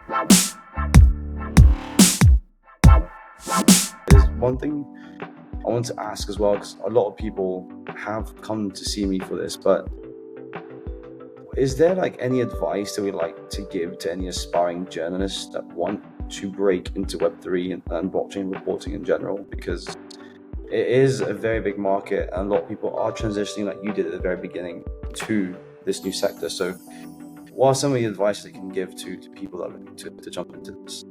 There's one thing I want to ask as well, because a lot of people have come to see me for this, but is there like any advice that we'd like to give to any aspiring journalists that want to break into Web3 and blockchain reporting in general? Because it is a very big market and a lot of people are transitioning, like you did at the very beginning, to this new sector. So what are some of the advice that you can give to people that are looking to jump into this?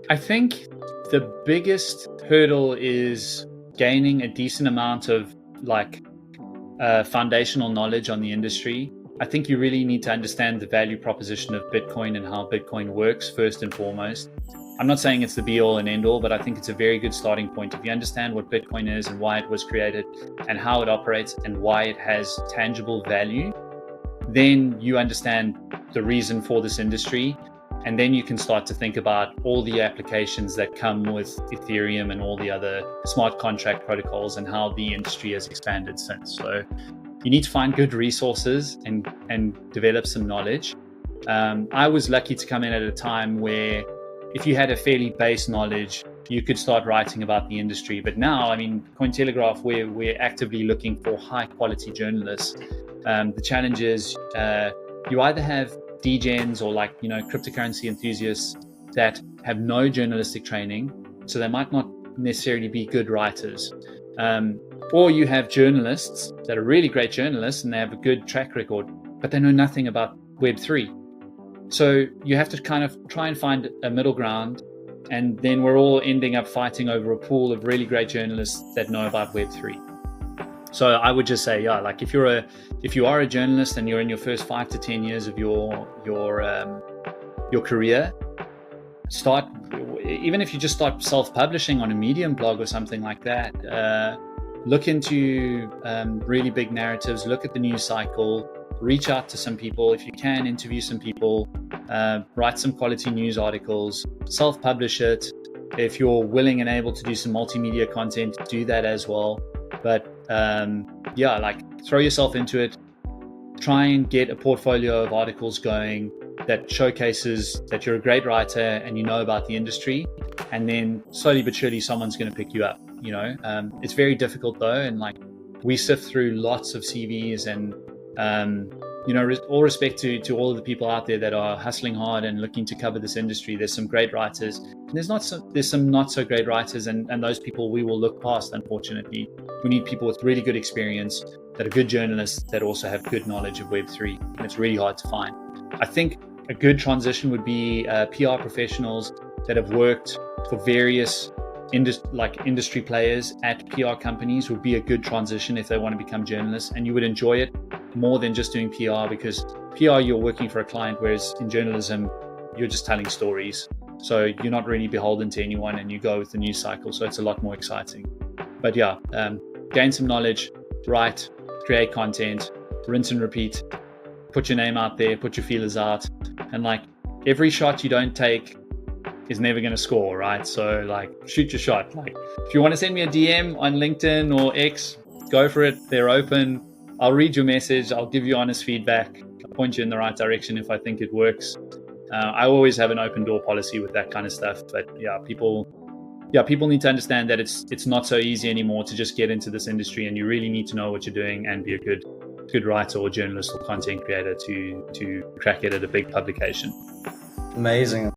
I think the biggest hurdle is gaining a decent amount of foundational knowledge on the industry. I think you really need to understand the value proposition of Bitcoin and how Bitcoin works first and foremost. I'm not saying it's the be all and end all, but I think it's a very good starting point. If you understand what Bitcoin is and why it was created and how it operates and why it has tangible value, then you understand the reason for this industry. And then you can start to think about all the applications that come with Ethereum and all the other smart contract protocols and how the industry has expanded since. So you need to find good resources and develop some knowledge. I was lucky to come in at a time where if you had a fairly base knowledge, you could start writing about the industry. But now, I mean, Cointelegraph, we're actively looking for high quality journalists. The challenge is you either have degens or cryptocurrency enthusiasts that have no journalistic training, so they might not necessarily be good writers, or you have journalists that are really great journalists and they have a good track record, but they know nothing about Web3. So you have to kind of try and find a middle ground, and then we're all ending up fighting over a pool of really great journalists that know about Web3. So I would just say, if you are a journalist and you're in your first 5 to 10 years of your career, start, even if you just start self-publishing on a Medium blog or something like that. Look into really big narratives, look at the news cycle, reach out to some people if you can, interview some people, write some quality news articles, self-publish it. If you're willing and able to do some multimedia content, do that as well. But throw yourself into it. Try and get a portfolio of articles going that showcases that you're a great writer and you know about the industry, and then slowly but surely someone's going to pick you up. It's very difficult though, and we sift through lots of CVs, and all respect to all of the people out there that are hustling hard and looking to cover this industry. There's some great writers, and there's some not so great writers, and those people we will look past, unfortunately. We need people with really good experience that are good journalists that also have good knowledge of Web3, and it's really hard to find. I think a good transition would be PR professionals that have worked for various industry players at PR companies would be a good transition if they want to become journalists, and you would enjoy it more than just doing PR, because PR, you're working for a client, whereas in journalism, you're just telling stories. So you're not really beholden to anyone, and you go with the news cycle. So it's a lot more exciting. But gain some knowledge, write, create content, rinse and repeat, put your name out there, put your feelers out. And every shot you don't take is never going to score, right? So shoot your shot. If you want to send me a DM on LinkedIn or X, go for it. They're open. I'll read your message. I'll give you honest feedback. I'll point you in the right direction if I think it works. I always have an open door policy with that kind of stuff. But people need to understand that it's not so easy anymore to just get into this industry, and you really need to know what you're doing and be a good writer or journalist or content creator to crack it at a big publication. Amazing.